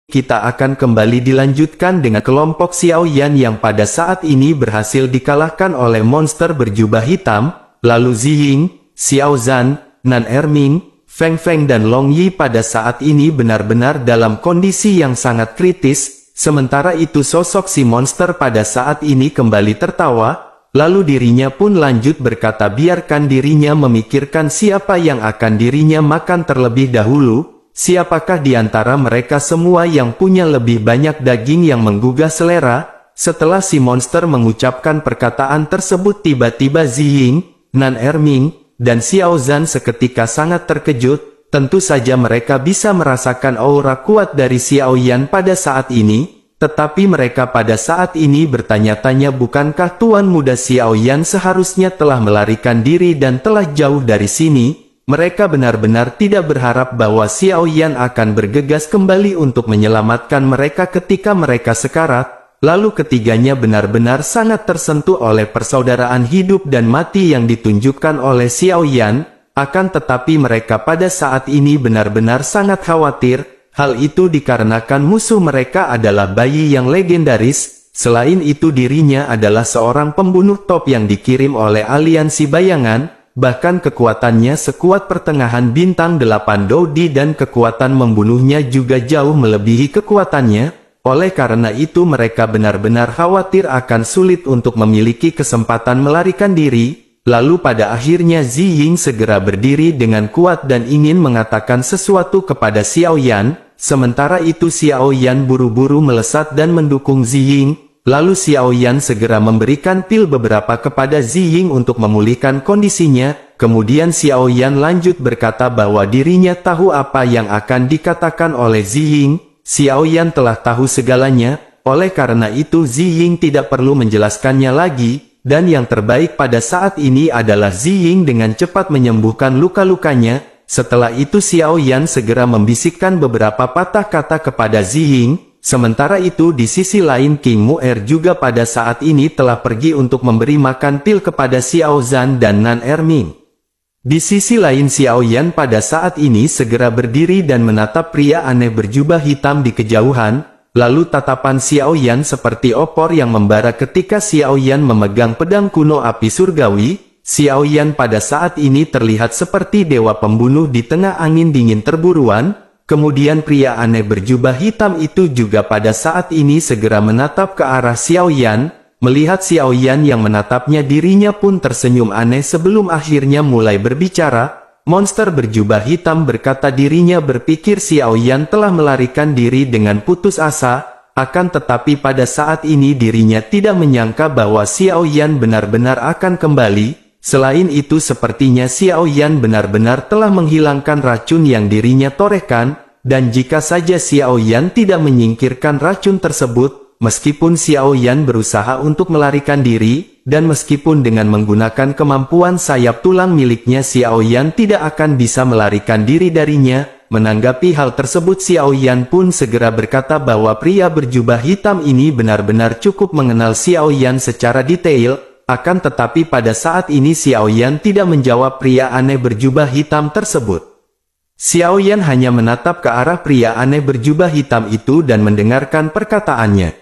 kita akan kembali dilanjutkan dengan kelompok Xiaoyan yang pada saat ini berhasil dikalahkan oleh monster berjubah hitam, lalu Ziying, Xiao Zhan, Nan Erming, Feng Feng dan Long Yi pada saat ini benar-benar dalam kondisi yang sangat kritis, sementara itu sosok si monster pada saat ini kembali tertawa, lalu dirinya pun lanjut berkata biarkan dirinya memikirkan siapa yang akan dirinya makan terlebih dahulu. Siapakah di antara mereka semua yang punya lebih banyak daging yang menggugah selera? Setelah si monster mengucapkan perkataan tersebut tiba-tiba Ziying, Nan Erming, dan Xiao Zhan seketika sangat terkejut. Tentu saja mereka bisa merasakan aura kuat dari Xiaoyan pada saat ini, tetapi mereka pada saat ini bertanya-tanya bukankah Tuan Muda Xiaoyan seharusnya telah melarikan diri dan telah jauh dari sini? Mereka benar-benar tidak berharap bahwa Xiaoyan akan bergegas kembali untuk menyelamatkan mereka ketika mereka sekarat, lalu ketiganya benar-benar sangat tersentuh oleh persaudaraan hidup dan mati yang ditunjukkan oleh Xiaoyan, akan tetapi mereka pada saat ini benar-benar sangat khawatir, hal itu dikarenakan musuh mereka adalah bayi yang legendaris, selain itu dirinya adalah seorang pembunuh top yang dikirim oleh aliansi bayangan, bahkan kekuatannya sekuat pertengahan bintang 8 Dodi dan kekuatan membunuhnya juga jauh melebihi kekuatannya, oleh karena itu mereka benar-benar khawatir akan sulit untuk memiliki kesempatan melarikan diri, lalu pada akhirnya Ziying segera berdiri dengan kuat dan ingin mengatakan sesuatu kepada Xiaoyan, sementara itu Xiaoyan buru-buru melesat dan mendukung Ziying. Lalu Xiaoyan segera memberikan pil beberapa kepada Ziying untuk memulihkan kondisinya, kemudian Xiaoyan lanjut berkata bahwa dirinya tahu apa yang akan dikatakan oleh Ziying, Xiaoyan telah tahu segalanya, oleh karena itu Ziying tidak perlu menjelaskannya lagi, dan yang terbaik pada saat ini adalah Ziying dengan cepat menyembuhkan luka-lukanya. Setelah itu Xiaoyan segera membisikkan beberapa patah kata kepada Ziying. Sementara itu di sisi lain King Mu'er juga pada saat ini telah pergi untuk memberi makan pil kepada Xiao Zhan dan Nan Erming. Di sisi lain Xiaoyan pada saat ini segera berdiri dan menatap pria aneh berjubah hitam di kejauhan, lalu tatapan Xiaoyan seperti opor yang membara ketika Xiaoyan memegang pedang kuno api surgawi. Xiaoyan pada saat ini terlihat seperti dewa pembunuh di tengah angin dingin terburuan. Kemudian pria aneh berjubah hitam itu juga pada saat ini segera menatap ke arah Xiaoyan, melihat Xiaoyan yang menatapnya dirinya pun tersenyum aneh sebelum akhirnya mulai berbicara. Monster berjubah hitam berkata dirinya berpikir Xiaoyan telah melarikan diri dengan putus asa, akan tetapi pada saat ini dirinya tidak menyangka bahwa Xiaoyan benar-benar akan kembali. Selain itu sepertinya Xiaoyan benar-benar telah menghilangkan racun yang dirinya torehkan, dan jika saja Xiaoyan tidak menyingkirkan racun tersebut, meskipun Xiaoyan berusaha untuk melarikan diri, dan meskipun dengan menggunakan kemampuan sayap tulang miliknya Xiaoyan tidak akan bisa melarikan diri darinya. Menanggapi hal tersebut Xiaoyan pun segera berkata bahwa pria berjubah hitam ini benar-benar cukup mengenal Xiaoyan secara detail. Akan tetapi pada saat ini Xiaoyan tidak menjawab pria aneh berjubah hitam tersebut. Xiaoyan hanya menatap ke arah pria aneh berjubah hitam itu dan mendengarkan perkataannya.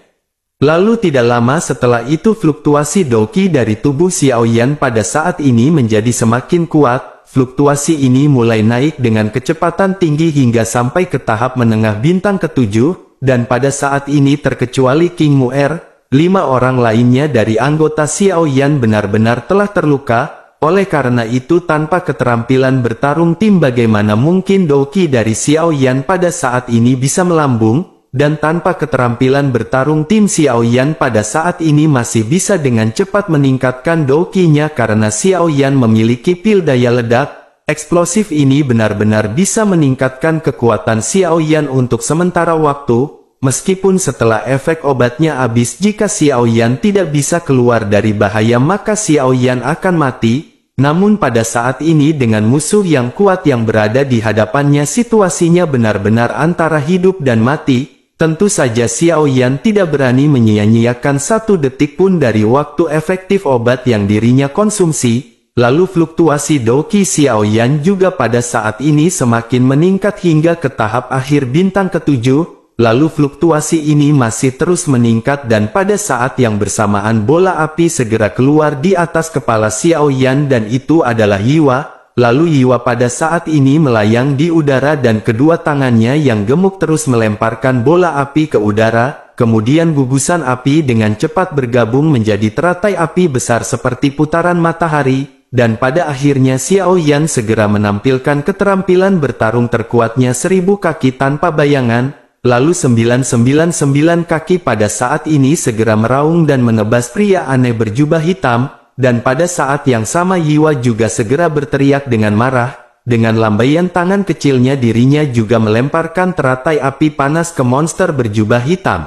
Lalu tidak lama setelah itu fluktuasi Doqi dari tubuh Xiaoyan pada saat ini menjadi semakin kuat. Fluktuasi ini mulai naik dengan kecepatan tinggi hingga sampai ke tahap menengah bintang ke-7, dan pada saat ini terkecuali King Mu'er, 5 orang lainnya dari anggota Xiaoyan benar-benar telah terluka, oleh karena itu tanpa keterampilan bertarung tim bagaimana mungkin Doqi dari Xiaoyan pada saat ini bisa melambung, dan tanpa keterampilan bertarung tim Xiaoyan pada saat ini masih bisa dengan cepat meningkatkan Doqi-nya karena Xiaoyan memiliki pil daya ledak, eksplosif ini benar-benar bisa meningkatkan kekuatan Xiaoyan untuk sementara waktu. Meskipun setelah efek obatnya habis jika Xiaoyan tidak bisa keluar dari bahaya maka Xiaoyan akan mati, namun pada saat ini dengan musuh yang kuat yang berada di hadapannya situasinya benar-benar antara hidup dan mati, tentu saja Xiaoyan tidak berani menyia-nyiakan 1 detik pun dari waktu efektif obat yang dirinya konsumsi. Lalu fluktuasi Doqi Xiaoyan juga pada saat ini semakin meningkat hingga ke tahap akhir bintang ke-7. lalu fluktuasi ini masih terus meningkat dan pada saat yang bersamaan bola api segera keluar di atas kepala Xiao Yan dan itu adalah Yiwa. Lalu Yiwa pada saat ini melayang di udara dan kedua tangannya yang gemuk terus melemparkan bola api ke udara, kemudian gugusan api dengan cepat bergabung menjadi teratai api besar seperti putaran matahari, dan pada akhirnya Xiao Yan segera menampilkan keterampilan bertarung terkuatnya 1000 kaki tanpa bayangan, lalu 999 kaki pada saat ini segera meraung dan menebas pria aneh berjubah hitam. Dan pada saat yang sama Yiwa juga segera berteriak dengan marah, dengan lambaian tangan kecilnya dirinya juga melemparkan teratai api panas ke monster berjubah hitam.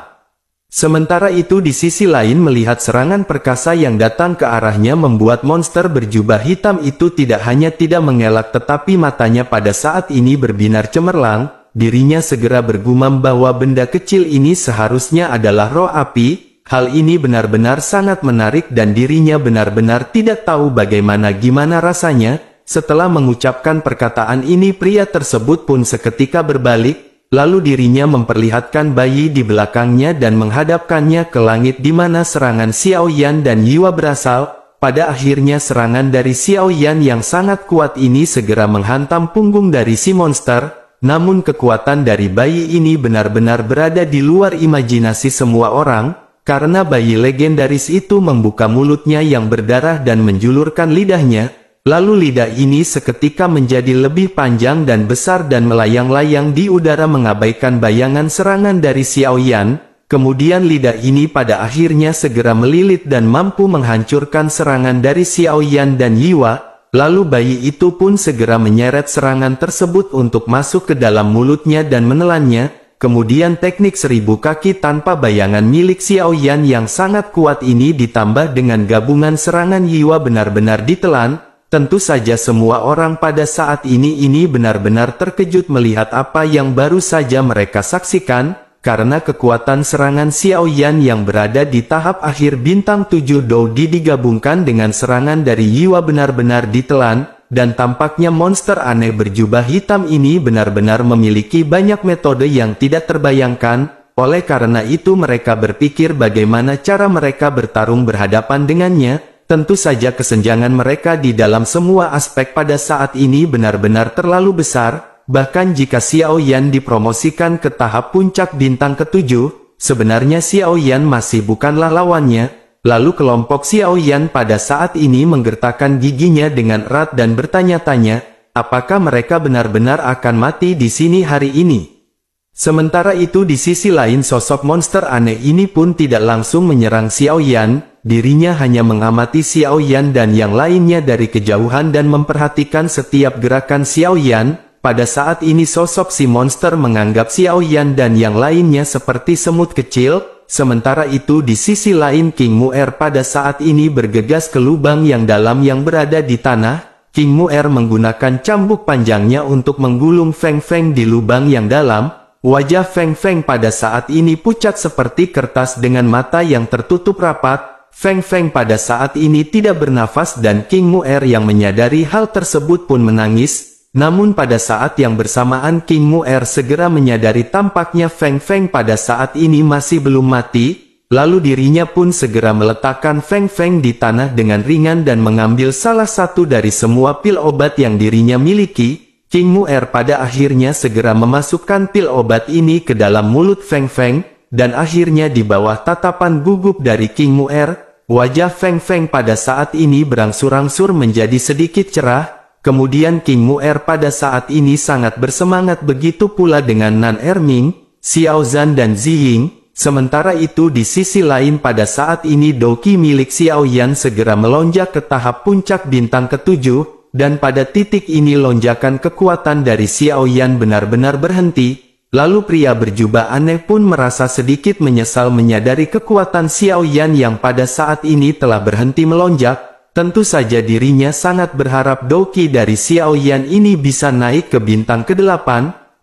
Sementara itu di sisi lain melihat serangan perkasa yang datang ke arahnya membuat monster berjubah hitam itu tidak hanya tidak mengelak tetapi matanya pada saat ini berbinar cemerlang, dirinya segera bergumam bahwa benda kecil ini seharusnya adalah roh api. Hal ini benar-benar sangat menarik dan dirinya benar-benar tidak tahu gimana rasanya. Setelah mengucapkan perkataan ini pria tersebut pun seketika berbalik, lalu dirinya memperlihatkan bayi di belakangnya dan menghadapkannya ke langit di mana serangan Xiao Yan dan Yiwa berasal. Pada akhirnya serangan dari Xiao Yan yang sangat kuat ini segera menghantam punggung dari si monster. Namun kekuatan dari bayi ini benar-benar berada di luar imajinasi semua orang. Karena bayi legendaris itu membuka mulutnya yang berdarah dan menjulurkan lidahnya, lalu lidah ini seketika menjadi lebih panjang dan besar dan melayang-layang di udara mengabaikan bayangan serangan dari Xiao Yan. Kemudian lidah ini pada akhirnya segera melilit dan mampu menghancurkan serangan dari Xiao Yan dan Yiwa, lalu bayi itu pun segera menyeret serangan tersebut untuk masuk ke dalam mulutnya dan menelannya. Kemudian teknik 1000 kaki tanpa bayangan milik Xiao Yan yang sangat kuat ini ditambah dengan gabungan serangan Yiwa benar-benar ditelan. Tentu saja semua orang pada saat ini benar-benar terkejut melihat apa yang baru saja mereka saksikan, karena kekuatan serangan Xiao Yan yang berada di tahap akhir bintang 7 Doudi digabungkan dengan serangan dari Yiwa benar-benar ditelan. Dan tampaknya monster aneh berjubah hitam ini benar-benar memiliki banyak metode yang tidak terbayangkan, oleh karena itu mereka berpikir bagaimana cara mereka bertarung berhadapan dengannya. Tentu saja kesenjangan mereka di dalam semua aspek pada saat ini benar-benar terlalu besar, bahkan jika Xiao Yan dipromosikan ke tahap puncak bintang ke-7, sebenarnya Xiao Yan masih bukanlah lawannya. Lalu kelompok Xiao Yan pada saat ini menggertakkan giginya dengan erat dan bertanya-tanya, apakah mereka benar-benar akan mati di sini hari ini? Sementara itu di sisi lain sosok monster aneh ini pun tidak langsung menyerang Xiao Yan, dirinya hanya mengamati Xiao Yan dan yang lainnya dari kejauhan dan memperhatikan setiap gerakan Xiao Yan. Pada saat ini sosok si monster menganggap Xiao Yan dan yang lainnya seperti semut kecil. Sementara itu di sisi lain King Mu'er pada saat ini bergegas ke lubang yang dalam yang berada di tanah. King Mu'er menggunakan cambuk panjangnya untuk menggulung Feng Feng di lubang yang dalam. Wajah Feng Feng pada saat ini pucat seperti kertas dengan mata yang tertutup rapat. Feng Feng pada saat ini tidak bernafas dan King Mu'er yang menyadari hal tersebut pun menangis. Namun pada saat yang bersamaan King Mu'er segera menyadari tampaknya Feng Feng pada saat ini masih belum mati, lalu dirinya pun segera meletakkan Feng Feng di tanah dengan ringan dan mengambil salah satu dari semua pil obat yang dirinya miliki. King Mu'er pada akhirnya segera memasukkan pil obat ini ke dalam mulut Feng Feng, dan akhirnya di bawah tatapan gugup dari King Mu'er, wajah Feng Feng pada saat ini berangsur-angsur menjadi sedikit cerah. Kemudian King Mu'er pada saat ini sangat bersemangat begitu pula dengan Nan Erming, Xiao Zhan dan Ziying. Sementara itu di sisi lain pada saat ini Doki milik Xiao Yan segera melonjak ke tahap puncak bintang ke-7, dan pada titik ini lonjakan kekuatan dari Xiao Yan benar-benar berhenti. Lalu pria berjubah aneh pun merasa sedikit menyesal menyadari kekuatan Xiao Yan yang pada saat ini telah berhenti melonjak. Tentu saja dirinya sangat berharap Doki dari Xiao Yan ini bisa naik ke bintang ke-8.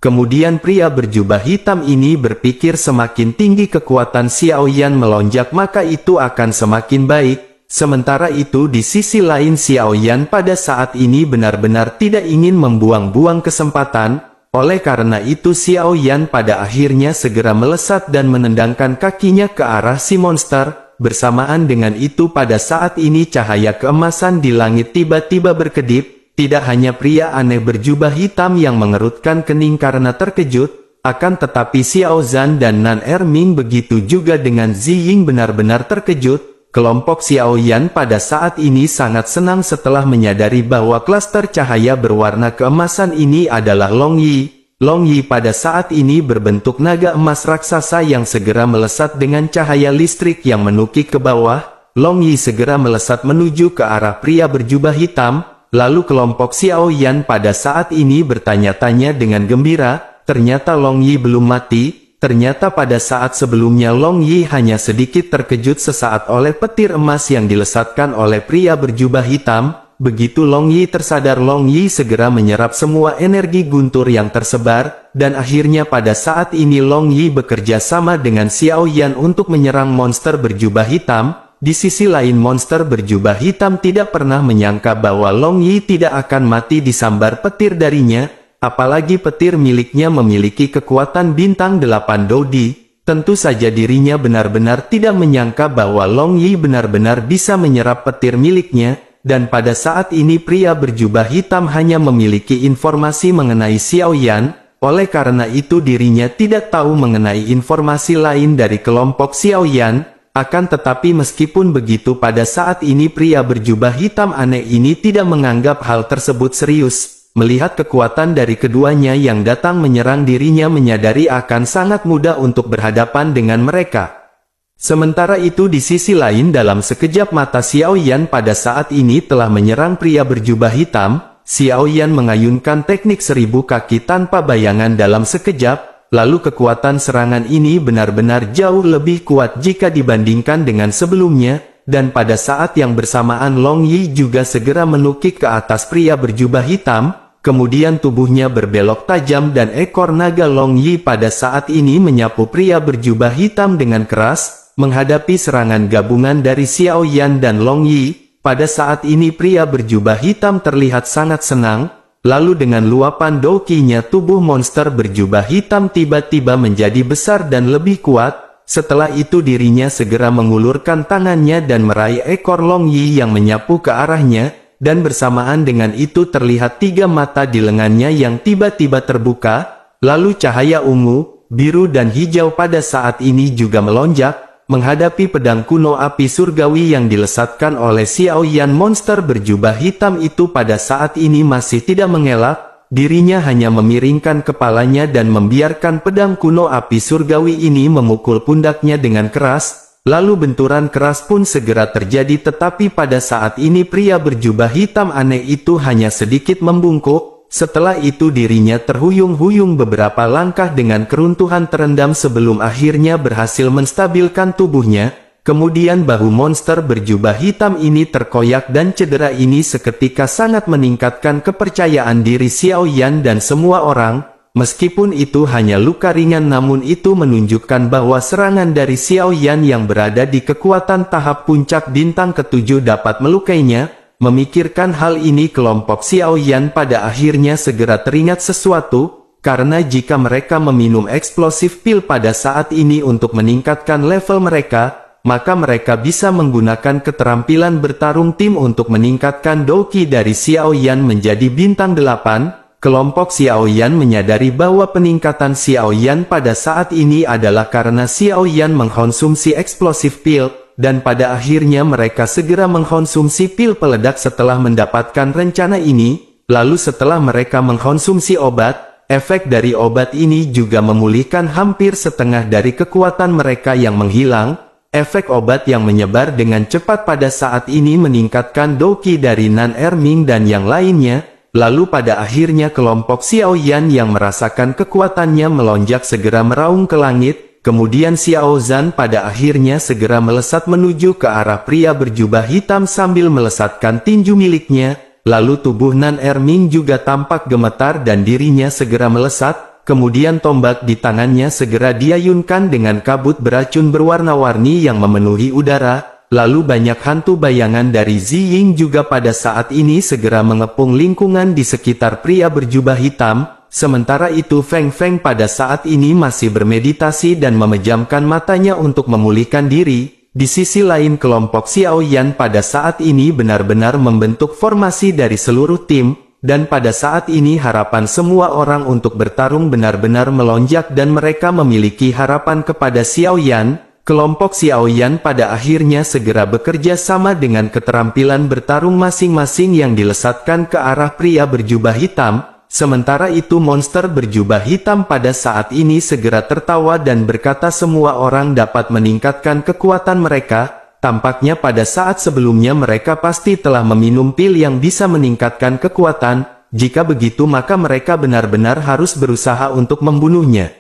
Kemudian pria berjubah hitam ini berpikir semakin tinggi kekuatan Xiao Yan melonjak maka itu akan semakin baik. Sementara itu di sisi lain Xiao Yan pada saat ini benar-benar tidak ingin membuang-buang kesempatan. Oleh karena itu Xiao Yan pada akhirnya segera melesat dan menendangkan kakinya ke arah si monster. Bersamaan dengan itu pada saat ini cahaya keemasan di langit tiba-tiba berkedip. Tidak hanya pria aneh berjubah hitam yang mengerutkan kening karena terkejut, akan tetapi Xiao Zhan dan Nan Erming begitu juga dengan Ziying benar-benar terkejut. Kelompok Xiao Yan pada saat ini sangat senang setelah menyadari bahwa klaster cahaya berwarna keemasan ini adalah Long Yi. Long Yi pada saat ini berbentuk naga emas raksasa yang segera melesat dengan cahaya listrik yang menukik ke bawah. Long Yi segera melesat menuju ke arah pria berjubah hitam. Lalu kelompok Xiao Yan pada saat ini bertanya-tanya dengan gembira, ternyata Long Yi belum mati. Ternyata pada saat sebelumnya Long Yi hanya sedikit terkejut sesaat oleh petir emas yang dilesatkan oleh pria berjubah hitam. Begitu Long Yi tersadar, Long Yi segera menyerap semua energi guntur yang tersebar, dan akhirnya pada saat ini Long Yi bekerja sama dengan Xiao Yan untuk menyerang monster berjubah hitam. Di sisi lain monster berjubah hitam tidak pernah menyangka bahwa Long Yi tidak akan mati disambar petir darinya. Apalagi petir miliknya memiliki kekuatan bintang 8 Dodi, tentu saja dirinya benar-benar tidak menyangka bahwa Long Yi benar-benar bisa menyerap petir miliknya, dan pada saat ini pria berjubah hitam hanya memiliki informasi mengenai Xiao Yan, oleh karena itu dirinya tidak tahu mengenai informasi lain dari kelompok Xiao Yan. Akan tetapi meskipun begitu pada saat ini pria berjubah hitam aneh ini tidak menganggap hal tersebut serius. Melihat kekuatan dari keduanya yang datang menyerang dirinya menyadari akan sangat mudah untuk berhadapan dengan mereka. Sementara itu di sisi lain dalam sekejap mata Xiao Yan pada saat ini telah menyerang pria berjubah hitam. Xiao Yan mengayunkan teknik 1000 kaki tanpa bayangan dalam sekejap, lalu kekuatan serangan ini benar-benar jauh lebih kuat jika dibandingkan dengan sebelumnya. Dan pada saat yang bersamaan Long Yi juga segera menukik ke atas pria berjubah hitam. Kemudian tubuhnya berbelok tajam dan ekor naga Long Yi pada saat ini menyapu pria berjubah hitam dengan keras. Menghadapi serangan gabungan dari Xiao Yan dan Long Yi, pada saat ini pria berjubah hitam terlihat sangat senang. Lalu dengan luapan dokinya tubuh monster berjubah hitam tiba-tiba menjadi besar dan lebih kuat. Setelah itu dirinya segera mengulurkan tangannya dan meraih ekor Long Yi yang menyapu ke arahnya. Dan bersamaan dengan itu terlihat 3 mata di lengannya yang tiba-tiba terbuka, lalu cahaya ungu, biru dan hijau pada saat ini juga melonjak, menghadapi pedang kuno api surgawi yang dilesatkan oleh Xiao Yan. Monster berjubah hitam itu pada saat ini masih tidak mengelak, dirinya hanya memiringkan kepalanya dan membiarkan pedang kuno api surgawi ini memukul pundaknya dengan keras. Lalu benturan keras pun segera terjadi, tetapi pada saat ini pria berjubah hitam aneh itu hanya sedikit membungkuk. Setelah itu dirinya terhuyung-huyung beberapa langkah dengan keruntuhan terendam sebelum akhirnya berhasil menstabilkan tubuhnya. Kemudian bahu monster berjubah hitam ini terkoyak dan cedera ini seketika sangat meningkatkan kepercayaan diri Xiao Yan dan semua orang. Meskipun itu hanya luka ringan namun itu menunjukkan bahwa serangan dari Xiao Yan yang berada di kekuatan tahap puncak bintang ke-7 dapat melukainya. Memikirkan hal ini kelompok Xiao Yan pada akhirnya segera teringat sesuatu, karena jika mereka meminum eksplosif pil pada saat ini untuk meningkatkan level mereka, maka mereka bisa menggunakan keterampilan bertarung tim untuk meningkatkan doki dari Xiao Yan menjadi bintang 8. Kelompok Xiao Yan menyadari bahwa peningkatan Xiao Yan pada saat ini adalah karena Xiao Yan mengkonsumsi eksplosif pil, dan pada akhirnya mereka segera mengkonsumsi pil peledak setelah mendapatkan rencana ini. Lalu setelah mereka mengkonsumsi obat, efek dari obat ini juga memulihkan hampir setengah dari kekuatan mereka yang menghilang. Efek obat yang menyebar dengan cepat pada saat ini meningkatkan doki dari Nan Erming dan yang lainnya. Lalu pada akhirnya kelompok Xiao Yan yang merasakan kekuatannya melonjak segera meraung ke langit. Kemudian Xiao Zhan pada akhirnya segera melesat menuju ke arah pria berjubah hitam sambil melesatkan tinju miliknya. Lalu tubuh Nan Erming juga tampak gemetar dan dirinya segera melesat. Kemudian tombak di tangannya segera diayunkan dengan kabut beracun berwarna-warni yang memenuhi udara. Lalu banyak hantu bayangan dari Ziying juga pada saat ini segera mengepung lingkungan di sekitar pria berjubah hitam. sementara itu Feng Feng pada saat ini masih bermeditasi dan memejamkan matanya untuk memulihkan diri. Di sisi lain kelompok Xiao Yan pada saat ini benar-benar membentuk formasi dari seluruh tim, dan pada saat ini harapan semua orang untuk bertarung benar-benar melonjak dan mereka memiliki harapan kepada Xiao Yan. Kelompok Xiao Yan pada akhirnya segera bekerja sama dengan keterampilan bertarung masing-masing yang dilesatkan ke arah pria berjubah hitam. Sementara itu monster berjubah hitam pada saat ini segera tertawa dan berkata semua orang dapat meningkatkan kekuatan mereka. Tampaknya pada saat sebelumnya mereka pasti telah meminum pil yang bisa meningkatkan kekuatan. Jika begitu maka mereka benar-benar harus berusaha untuk membunuhnya.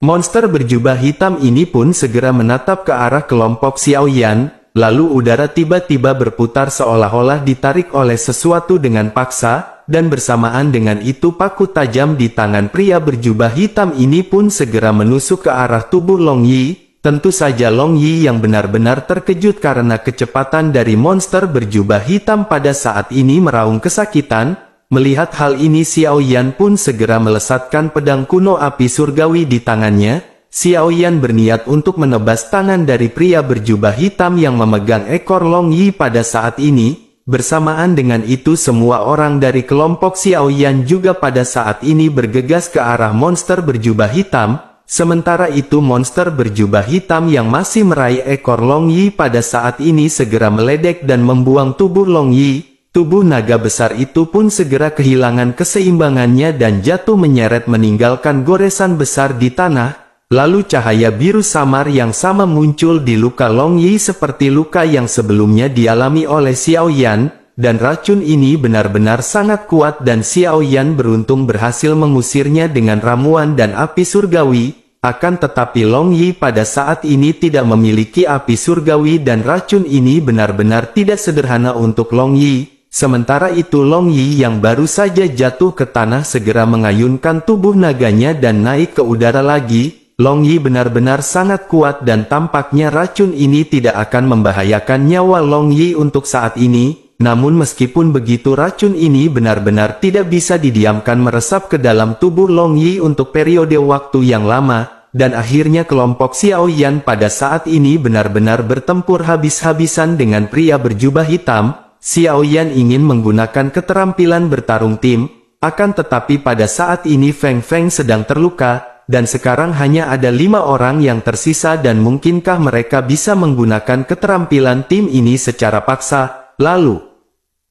Monster berjubah hitam ini pun segera menatap ke arah kelompok Xiao Yan. Lalu udara tiba-tiba berputar seolah-olah ditarik oleh sesuatu dengan paksa. Dan bersamaan dengan itu paku tajam di tangan pria berjubah hitam ini pun segera menusuk ke arah tubuh Long Yi. Tentu saja Long Yi yang benar-benar terkejut karena kecepatan dari monster berjubah hitam pada saat ini meraung kesakitan. Melihat hal ini Xiao Yan pun segera melesatkan pedang kuno api surgawi di tangannya. Xiao Yan berniat untuk menebas tangan dari pria berjubah hitam yang memegang ekor Long Yi pada saat ini. Bersamaan dengan itu semua orang dari kelompok Xiao Yan juga pada saat ini bergegas ke arah monster berjubah hitam. Sementara itu monster berjubah hitam yang masih meraih ekor Long Yi pada saat ini segera meledek dan membuang tubuh Long Yi. Tubuh naga besar itu pun segera kehilangan keseimbangannya dan jatuh menyeret meninggalkan goresan besar di tanah. Lalu cahaya biru samar yang sama muncul di luka Long Yi seperti luka yang sebelumnya dialami oleh Xiao Yan, dan racun ini benar-benar sangat kuat dan Xiao Yan beruntung berhasil mengusirnya dengan ramuan dan api surgawi. Akan tetapi Long Yi pada saat ini tidak memiliki api surgawi dan racun ini benar-benar tidak sederhana untuk Long Yi. Sementara itu Long Yi yang baru saja jatuh ke tanah segera mengayunkan tubuh naganya dan naik ke udara lagi. Long Yi benar-benar sangat kuat dan tampaknya racun ini tidak akan membahayakan nyawa Long Yi untuk saat ini. Namun meskipun begitu racun ini benar-benar tidak bisa didiamkan meresap ke dalam tubuh Long Yi untuk periode waktu yang lama. Dan akhirnya kelompok Xiao Yan pada saat ini benar-benar bertempur habis-habisan dengan pria berjubah hitam. Xiao Yan ingin menggunakan keterampilan bertarung tim. Akan tetapi pada saat ini Feng Feng sedang terluka. Dan sekarang hanya ada 5 orang yang tersisa dan mungkinkah mereka bisa menggunakan keterampilan tim ini secara paksa. Lalu,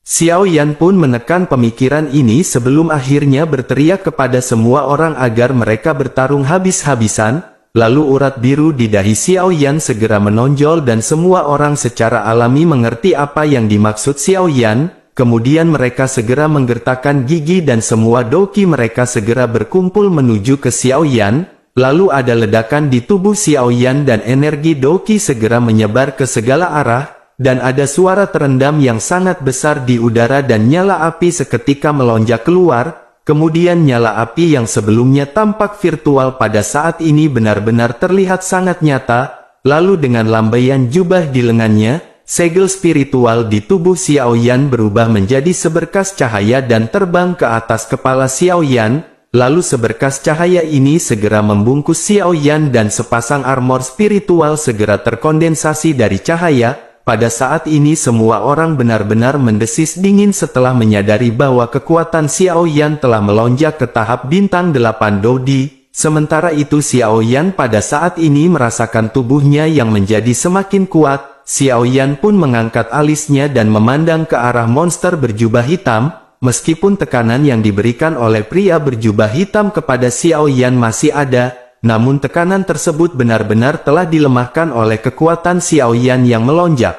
Xiao Yan pun menekan pemikiran ini sebelum akhirnya berteriak kepada semua orang agar mereka bertarung habis-habisan. Lalu urat biru di dahi Xiao Yan segera menonjol dan semua orang secara alami mengerti apa yang dimaksud Xiao Yan. Kemudian mereka segera menggertakkan gigi dan semua doki mereka segera berkumpul menuju ke Xiao Yan. Lalu ada ledakan di tubuh Xiao Yan dan energi doki segera menyebar ke segala arah. Dan ada suara terendam yang sangat besar di udara dan nyala api seketika melonjak keluar. Kemudian nyala api yang sebelumnya tampak virtual pada saat ini benar-benar terlihat sangat nyata. Lalu dengan lambaian jubah di lengannya, segel spiritual di tubuh Xiao Yan berubah menjadi seberkas cahaya dan terbang ke atas kepala Xiao Yan. Lalu seberkas cahaya ini segera membungkus Xiao Yan dan sepasang armor spiritual segera terkondensasi dari cahaya. Pada saat ini semua orang benar-benar mendesis dingin setelah menyadari bahwa kekuatan Xiao Yan telah melonjak ke tahap bintang 8 Dodi. Sementara itu Xiao Yan pada saat ini merasakan tubuhnya yang menjadi semakin kuat. Xiao Yan pun mengangkat alisnya dan memandang ke arah monster berjubah hitam. Meskipun tekanan yang diberikan oleh pria berjubah hitam kepada Xiao Yan masih ada, namun tekanan tersebut benar-benar telah dilemahkan oleh kekuatan Xiao Yan yang melonjak.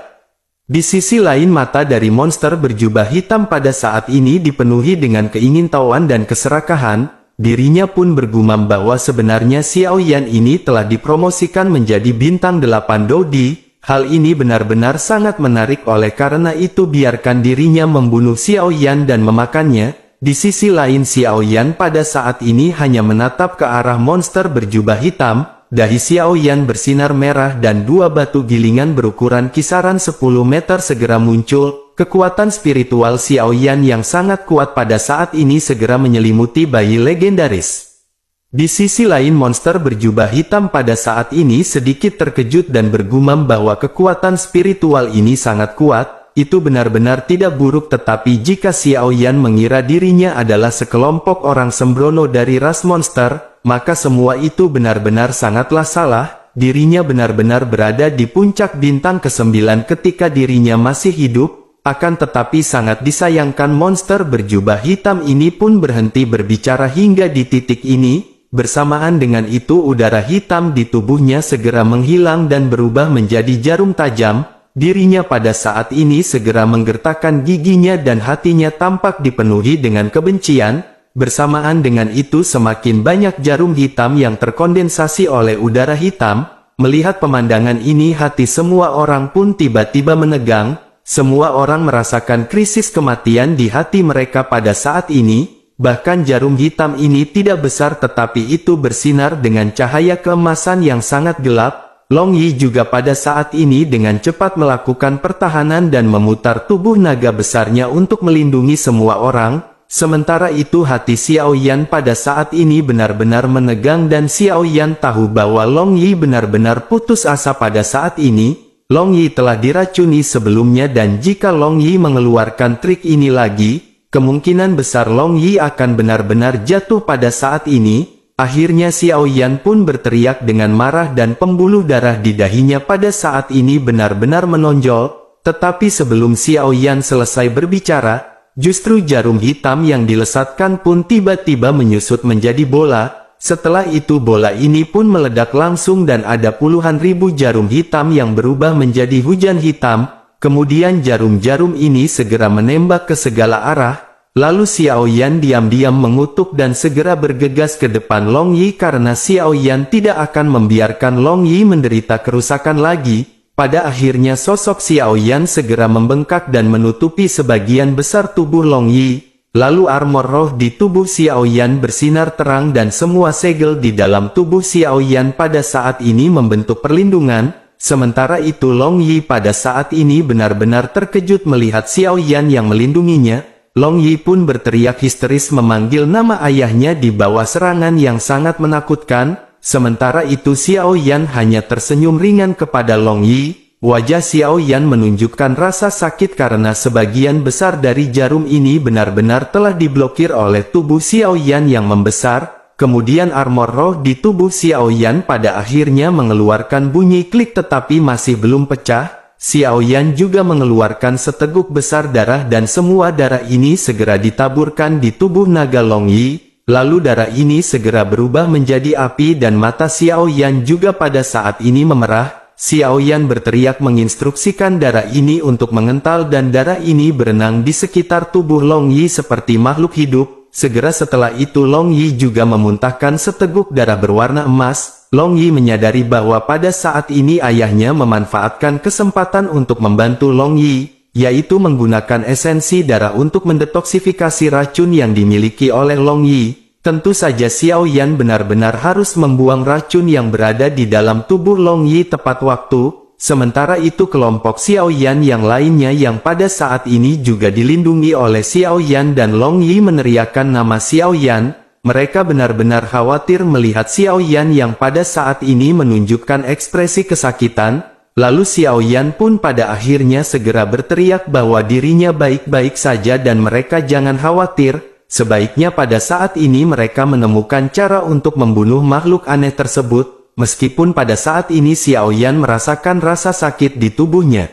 Di sisi lain mata dari monster berjubah hitam pada saat ini dipenuhi dengan keingintahuan dan keserakahan. Dirinya pun bergumam bahwa sebenarnya Xiao Yan ini telah dipromosikan menjadi bintang 8 Dodi. Hal ini benar-benar sangat menarik oleh karena itu biarkan dirinya membunuh Xiao Yan dan memakannya. Di sisi lain Xiao Yan pada saat ini hanya menatap ke arah monster berjubah hitam. Dahi Xiao Yan bersinar merah dan 2 batu gilingan berukuran kisaran 10 meter segera muncul. Kekuatan spiritual Xiao Yan yang sangat kuat pada saat ini segera menyelimuti bayi legendaris. Di sisi lain monster berjubah hitam pada saat ini sedikit terkejut dan bergumam bahwa kekuatan spiritual ini sangat kuat, itu benar-benar tidak buruk, tetapi jika Xiao Yan mengira dirinya adalah sekelompok orang sembrono dari ras monster, maka semua itu benar-benar sangatlah salah, dirinya benar-benar berada di puncak bintang ke-9 ketika dirinya masih hidup, akan tetapi sangat disayangkan monster berjubah hitam ini pun berhenti berbicara hingga di titik ini. Bersamaan dengan itu udara hitam di tubuhnya segera menghilang dan berubah menjadi jarum tajam, dirinya pada saat ini segera menggertakkan giginya dan hatinya tampak dipenuhi dengan kebencian, bersamaan dengan itu semakin banyak jarum hitam yang terkondensasi oleh udara hitam, melihat pemandangan ini hati semua orang pun tiba-tiba menegang, semua orang merasakan krisis kematian di hati mereka pada saat ini. Bahkan jarum hitam ini tidak besar tetapi itu bersinar dengan cahaya keemasan yang sangat gelap. Long Yi juga pada saat ini dengan cepat melakukan pertahanan dan memutar tubuh naga besarnya untuk melindungi semua orang. Sementara itu hati Xiao Yan pada saat ini benar-benar menegang dan Xiao Yan tahu bahwa Long Yi benar-benar putus asa pada saat ini. Long Yi telah diracuni sebelumnya dan jika Long Yi mengeluarkan trik ini lagi, kemungkinan besar Long Yi akan benar-benar jatuh pada saat ini. Akhirnya Xiao Yan pun berteriak dengan marah dan pembuluh darah di dahinya pada saat ini benar-benar menonjol. Tetapi sebelum Xiao Yan selesai berbicara, justru jarum hitam yang dilesatkan pun tiba-tiba menyusut menjadi bola. Setelah itu bola ini pun meledak langsung dan ada puluhan ribu jarum hitam yang berubah menjadi hujan hitam. Kemudian jarum-jarum ini segera menembak ke segala arah, lalu Xiao Yan diam-diam mengutuk dan segera bergegas ke depan Long Yi karena Xiao Yan tidak akan membiarkan Long Yi menderita kerusakan lagi. Pada akhirnya sosok Xiao Yan segera membengkak dan menutupi sebagian besar tubuh Long Yi, lalu armor roh di tubuh Xiao Yan bersinar terang dan semua segel di dalam tubuh Xiao Yan pada saat ini membentuk perlindungan. Sementara itu Long Yi pada saat ini benar-benar terkejut melihat Xiao Yan yang melindunginya. Long Yi pun berteriak histeris memanggil nama ayahnya di bawah serangan yang sangat menakutkan. Sementara itu Xiao Yan hanya tersenyum ringan kepada Long Yi. Wajah Xiao Yan menunjukkan rasa sakit karena sebagian besar dari jarum ini benar-benar telah diblokir oleh tubuh Xiao Yan yang membesar. Kemudian armor roh di tubuh Xiao Yan pada akhirnya mengeluarkan bunyi klik tetapi masih belum pecah. Xiao Yan juga mengeluarkan seteguk besar darah dan semua darah ini segera ditaburkan di tubuh naga Long Yi. Lalu darah ini segera berubah menjadi api dan mata Xiao Yan juga pada saat ini memerah. Xiao Yan berteriak menginstruksikan darah ini untuk mengental dan darah ini berenang di sekitar tubuh Long Yi seperti makhluk hidup. Segera setelah itu Long Yi juga memuntahkan seteguk darah berwarna emas. Long Yi menyadari bahwa pada saat ini ayahnya memanfaatkan kesempatan untuk membantu Long Yi, yaitu menggunakan esensi darah untuk mendetoksifikasi racun yang dimiliki oleh Long Yi. Tentu saja Xiao Yan benar-benar harus membuang racun yang berada di dalam tubuh Long Yi tepat waktu. Sementara itu kelompok Xiao Yan yang lainnya yang pada saat ini juga dilindungi oleh Xiao Yan dan Long Yi meneriakkan nama Xiao Yan. Mereka benar-benar khawatir melihat Xiao Yan yang pada saat ini menunjukkan ekspresi kesakitan. Lalu Xiao Yan pun pada akhirnya segera berteriak bahwa dirinya baik-baik saja dan mereka jangan khawatir. Sebaiknya pada saat ini mereka menemukan cara untuk membunuh makhluk aneh tersebut. Meskipun pada saat ini Xiao Yan merasakan rasa sakit di tubuhnya.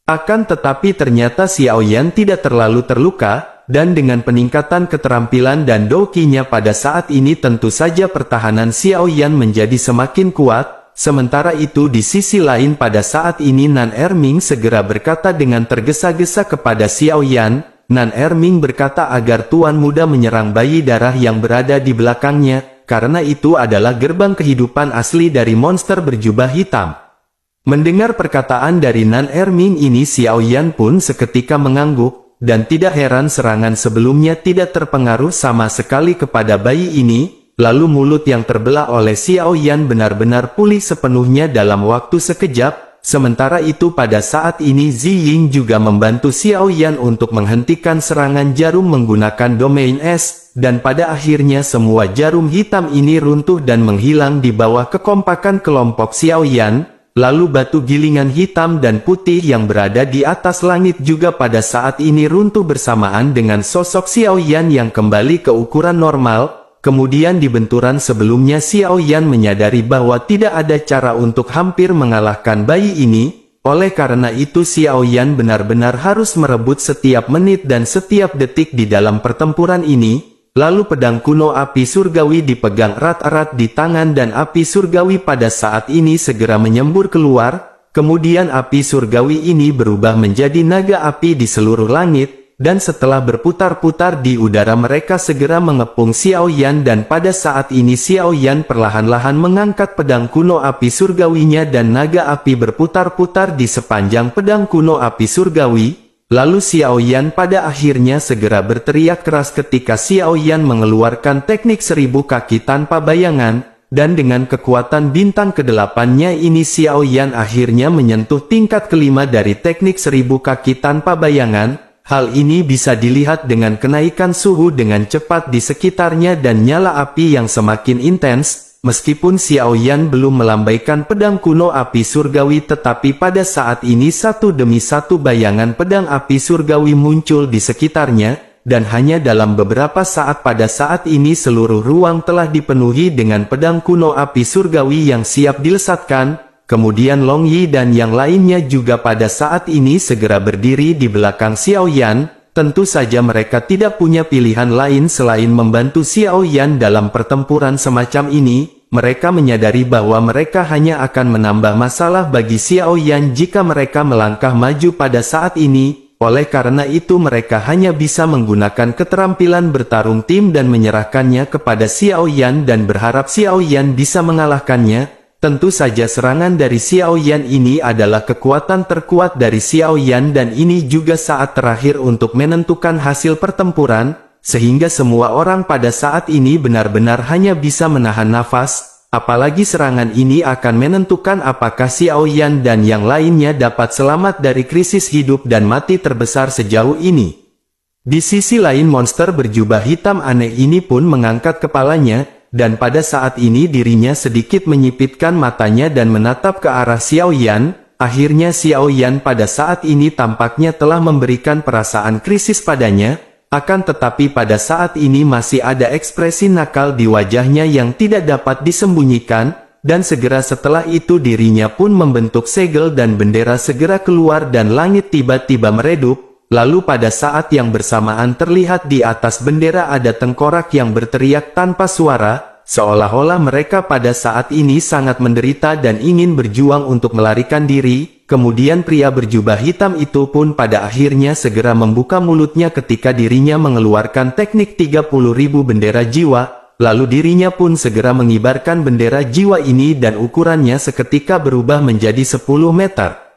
Akan tetapi ternyata Xiao Yan tidak terlalu terluka, dan dengan peningkatan keterampilan dan dokinya pada saat ini tentu saja pertahanan Xiao Yan menjadi semakin kuat. Sementara itu di sisi lain pada saat ini Nan Erming segera berkata dengan tergesa-gesa kepada Xiao Yan. Nan Erming berkata agar Tuan Muda menyerang bayi darah yang berada di belakangnya. Karena itu adalah gerbang kehidupan asli dari monster berjubah hitam. Mendengar perkataan dari Nan Erming ini Xiao Yan pun seketika mengangguk, dan tidak heran serangan sebelumnya tidak terpengaruh sama sekali kepada bayi ini, lalu mulut yang terbelah oleh Xiao Yan benar-benar pulih sepenuhnya dalam waktu sekejap. Sementara itu pada saat ini Ziying juga membantu Xiao Yan untuk menghentikan serangan jarum menggunakan domain es, dan pada akhirnya semua jarum hitam ini runtuh dan menghilang di bawah kekompakan kelompok Xiao Yan. Lalu batu gilingan hitam dan putih yang berada di atas langit juga pada saat ini runtuh bersamaan dengan sosok Xiao Yan yang kembali ke ukuran normal. Kemudian di benturan sebelumnya Xiao Yan menyadari bahwa tidak ada cara untuk hampir mengalahkan bayi ini, oleh karena itu Xiao Yan benar-benar harus merebut setiap menit dan setiap detik di dalam pertempuran ini. Lalu pedang kuno api surgawi dipegang erat-erat di tangan dan api surgawi pada saat ini segera menyembur keluar, kemudian api surgawi ini berubah menjadi naga api di seluruh langit. Dan setelah berputar-putar di udara mereka segera mengepung Xiao Yan dan pada saat ini Xiao Yan perlahan-lahan mengangkat pedang kuno api surgawinya dan naga api berputar-putar di sepanjang pedang kuno api surgawi. Lalu Xiao Yan pada akhirnya segera berteriak keras ketika Xiao Yan mengeluarkan teknik 1000 kaki tanpa bayangan, dan dengan kekuatan bintang ke-8-nya ini Xiao Yan akhirnya menyentuh tingkat kelima dari teknik 1000 kaki tanpa bayangan. Hal ini bisa dilihat dengan kenaikan suhu dengan cepat di sekitarnya dan nyala api yang semakin intens. Meskipun Xiao Yan belum melambaikan pedang kuno api surgawi tetapi pada saat ini satu demi satu bayangan pedang api surgawi muncul di sekitarnya, dan hanya dalam beberapa saat pada saat ini seluruh ruang telah dipenuhi dengan pedang kuno api surgawi yang siap dilesatkan. Kemudian Long Yi dan yang lainnya juga pada saat ini segera berdiri di belakang Xiao Yan. Tentu saja mereka tidak punya pilihan lain selain membantu Xiao Yan dalam pertempuran semacam ini. Mereka menyadari bahwa mereka hanya akan menambah masalah bagi Xiao Yan jika mereka melangkah maju pada saat ini. Oleh karena itu mereka hanya bisa menggunakan keterampilan bertarung tim dan menyerahkannya kepada Xiao Yan dan berharap Xiao Yan bisa mengalahkannya. Tentu saja serangan dari Xiao Yan ini adalah kekuatan terkuat dari Xiao Yan dan ini juga saat terakhir untuk menentukan hasil pertempuran, sehingga semua orang pada saat ini benar-benar hanya bisa menahan nafas, apalagi serangan ini akan menentukan apakah Xiao Yan dan yang lainnya dapat selamat dari krisis hidup dan mati terbesar sejauh ini. Di sisi lain monster berjubah hitam aneh ini pun mengangkat kepalanya, dan pada saat ini dirinya sedikit menyipitkan matanya dan menatap ke arah Xiao Yan. Akhirnya Xiao Yan pada saat ini tampaknya telah memberikan perasaan krisis padanya, akan tetapi pada saat ini masih ada ekspresi nakal di wajahnya yang tidak dapat disembunyikan, dan segera setelah itu dirinya pun membentuk segel dan bendera segera keluar dan langit tiba-tiba meredup. Lalu pada saat yang bersamaan terlihat di atas bendera ada tengkorak yang berteriak tanpa suara, seolah-olah mereka pada saat ini sangat menderita dan ingin berjuang untuk melarikan diri. Kemudian pria berjubah hitam itu pun pada akhirnya segera membuka mulutnya ketika dirinya mengeluarkan teknik 30.000 bendera jiwa, lalu dirinya pun segera mengibarkan bendera jiwa ini dan ukurannya seketika berubah menjadi 10 meter.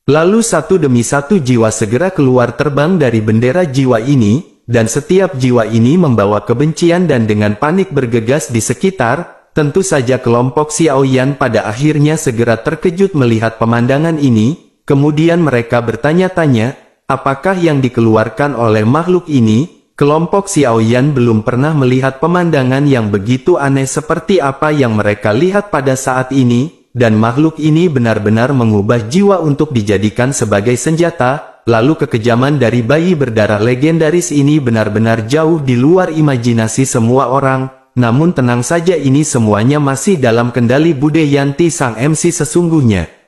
Lalu satu demi satu jiwa segera keluar terbang dari bendera jiwa ini, dan setiap jiwa ini membawa kebencian dan dengan panik bergegas di sekitar. Tentu saja kelompok Xiao Yan pada akhirnya segera terkejut melihat pemandangan ini, kemudian mereka bertanya-tanya, apakah yang dikeluarkan oleh makhluk ini? Kelompok Xiao Yan belum pernah melihat pemandangan yang begitu aneh seperti apa yang mereka lihat pada saat ini. Dan makhluk ini benar-benar mengubah jiwa untuk dijadikan sebagai senjata, lalu kekejaman dari bayi berdarah legendaris ini benar-benar jauh di luar imajinasi semua orang. Namun tenang saja, ini semuanya masih dalam kendali Bude Yanti sang MC sesungguhnya.